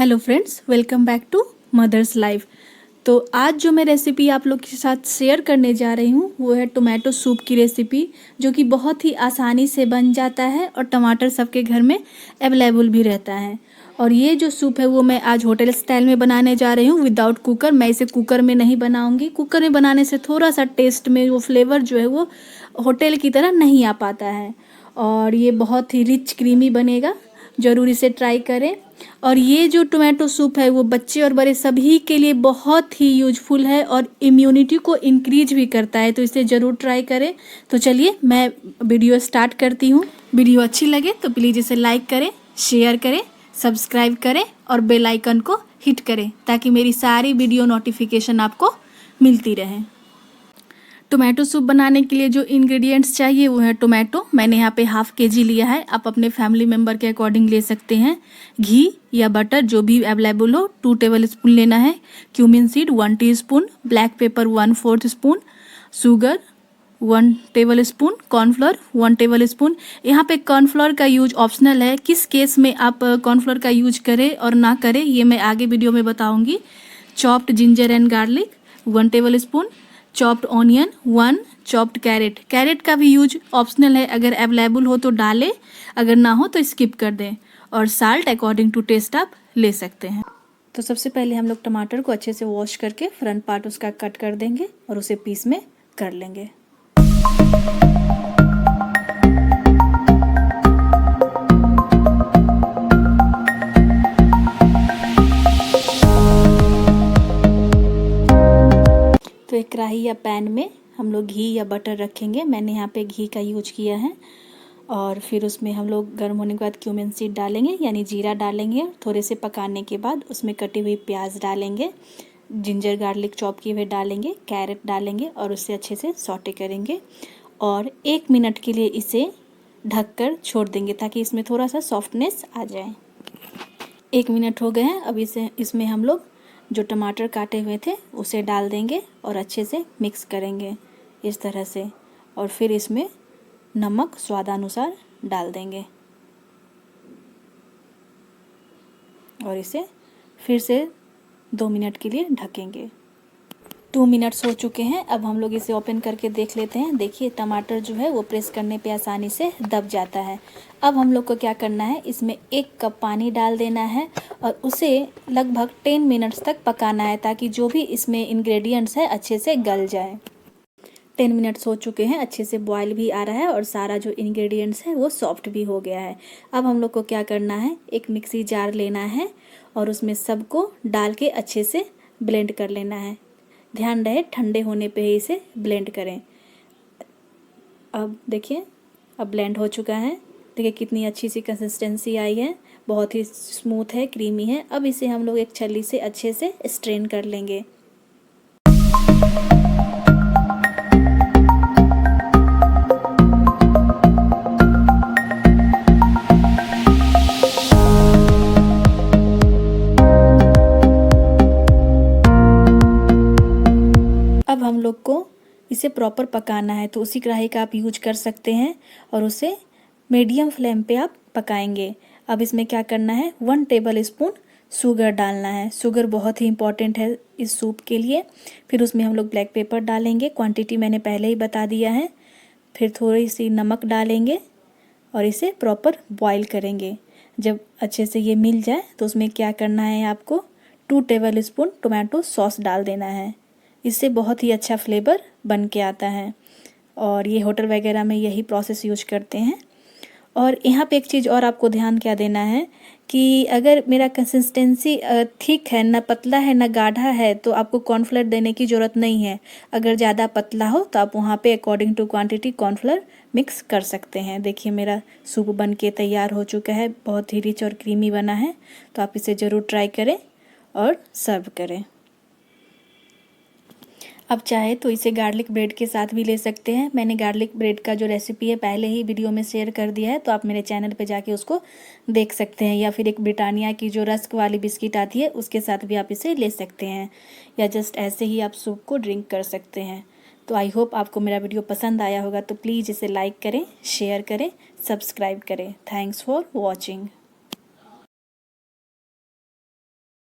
Hello friends, welcome back to mother's life. तो आज जो मैं रेसिपी आप लोग के साथ शेयर करने जा रही हूँ वो है टोमेटो सूप की रेसिपी, जो कि बहुत ही आसानी से बन जाता है और टमाटर सबके घर में अवेलेबल भी रहता है। और ये जो सूप है वो मैं आज होटल स्टाइल में बनाने जा रही हूँ विदाउट कुकर। मैं इसे कुकर में नहीं बनाऊँगी। कुकर में बनाने से थोड़ा सा टेस्ट में वो फ्लेवर जो है वो होटल की तरह नहीं आ पाता है। और ये बहुत ही रिच क्रीमी बनेगा, ज़रूर इसे ट्राई करें। और ये जो टोमेटो सूप है वो बच्चे और बड़े सभी के लिए बहुत ही यूजफुल है और इम्यूनिटी को इंक्रीज भी करता है, तो इसे ज़रूर ट्राई करें। तो चलिए मैं वीडियो स्टार्ट करती हूँ। वीडियो अच्छी लगे तो प्लीज़ इसे लाइक करें, शेयर करें, सब्सक्राइब करें और बेल आइकन को हिट करें ताकि मेरी सारी वीडियो नोटिफिकेशन आपको मिलती रहे। टोमेटो सूप बनाने के लिए जो इंग्रेडिएंट्स चाहिए वो है टोमेटो। मैंने यहाँ पे हाफ के जी लिया है, आप अपने फैमिली मेम्बर के अकॉर्डिंग ले सकते हैं। घी या बटर जो भी अवेलेबल हो 2 टेबल स्पून लेना है। Cumin seed 1 teaspoon, black pepper 1/4 spoon, sugar 1 table spoon, cornflour 1 table spoon. यहाँ पे कॉर्नफ्लोर का यूज ऑप्शनल है, किस केस में आप कॉर्नफ्लोर का यूज करें और ना करें ये मैं आगे वीडियो में बताऊँगी। Chopped ginger and garlic 1 tablespoon, chopped onion 1, chopped carrot का भी यूज ऑप्शनल है, अगर अवेलेबल हो तो डालें, अगर ना हो तो स्किप कर दें। और साल्ट अकॉर्डिंग टू टेस्ट आप ले सकते हैं। तो सबसे पहले हम लोग टमाटर को अच्छे से वॉश करके फ्रंट पार्ट उसका कट कर देंगे और उसे पीस में कर लेंगे। तो एक कढ़ाई या पैन में हम लोग घी या बटर रखेंगे। मैंने यहाँ पे घी का यूज किया है। और फिर उसमें हम लोग गर्म होने के बाद क्यूमिन सीड डालेंगे यानी जीरा डालेंगे। थोड़े से पकाने के बाद उसमें कटी हुई प्याज डालेंगे, जिंजर गार्लिक चॉप किए हुए डालेंगे, कैरेट डालेंगे और उससे अच्छे से सौटे करेंगे। और 1 मिनट के लिए इसे ढककर छोड़ देंगे ताकि इसमें थोड़ा सा सॉफ्टनेस आ जाए। 1 मिनट हो गए हैं। अब इसमें हम लोग जो टमाटर काटे हुए थे उसे डाल देंगे और अच्छे से मिक्स करेंगे इस तरह से। और फिर इसमें नमक स्वादानुसार डाल देंगे और इसे फिर से 2 मिनट के लिए ढकेंगे। 2 मिनट्स हो चुके हैं। अब हम लोग इसे ओपन करके देख लेते हैं। देखिए टमाटर जो है वो प्रेस करने पे आसानी से दब जाता है। अब हम लोग को क्या करना है, इसमें 1 कप पानी डाल देना है और उसे लगभग 10 मिनट्स तक पकाना है ताकि जो भी इसमें इंग्रेडिएंट्स है अच्छे से गल जाए। 10 मिनट्स हो चुके हैं, अच्छे से बॉयल भी आ रहा है और सारा जो इंग्रेडिएंट्स है वो सॉफ्ट भी हो गया है। अब हम लोग को क्या करना है, एक मिक्सी जार लेना है और उसमें सबको डाल के अच्छे से ब्लेंड कर लेना है। ध्यान रहे ठंडे होने पे ही इसे ब्लेंड करें। अब देखिए अब ब्लेंड हो चुका है। देखिए कितनी अच्छी सी कंसिस्टेंसी आई है, बहुत ही स्मूथ है, क्रीमी है। अब इसे हम लोग एक छल्ली से अच्छे से स्ट्रेन कर लेंगे। अब हम लोग को इसे प्रॉपर पकाना है, तो उसी कढ़ाई का आप यूज कर सकते हैं और उसे मीडियम फ्लेम पे आप पकाएंगे। अब इसमें क्या करना है, 1 टेबल स्पून शुगर डालना है। शुगर बहुत ही इंपॉर्टेंट है इस सूप के लिए। फिर उसमें हम लोग ब्लैक पेपर डालेंगे, क्वांटिटी मैंने पहले ही बता दिया है। फिर थोड़ी सी नमक डालेंगे और इसे प्रॉपर बॉईल करेंगे। जब अच्छे से ये मिल जाए तो उसमें क्या करना है, आपको 2 टेबल स्पून टोमेटो सॉस डाल देना है। इससे बहुत ही अच्छा फ्लेवर बन के आता है और ये होटल वगैरह में यही प्रोसेस यूज करते हैं। और यहाँ पे एक चीज़ और आपको ध्यान क्या देना है कि अगर मेरा कंसिस्टेंसी ठीक है, ना पतला है ना गाढ़ा है, तो आपको कॉर्नफ्लोर देने की ज़रूरत नहीं है। अगर ज़्यादा पतला हो तो आप वहाँ पे according to quantity cornflour mix कर सकते हैं। देखिए मेरा सूप बन के तैयार हो चुका है, बहुत ही रिच और क्रीमी बना है। तो आप इसे ज़रूर ट्राई करें और सर्व करें। अब चाहे तो इसे गार्लिक ब्रेड के साथ भी ले सकते हैं। मैंने गार्लिक ब्रेड का जो रेसिपी है पहले ही वीडियो में शेयर कर दिया है, तो आप मेरे चैनल पे जाके उसको देख सकते हैं। या फिर एक ब्रिटानिया की जो रस्क वाली बिस्किट आती है उसके साथ भी आप इसे ले सकते हैं, या जस्ट ऐसे ही आप सूप को ड्रिंक कर सकते हैं। तो आई होप आपको मेरा वीडियो पसंद आया होगा, तो प्लीज़ इसे लाइक करें, शेयर करें, सब्सक्राइब करें। Thanks for watching.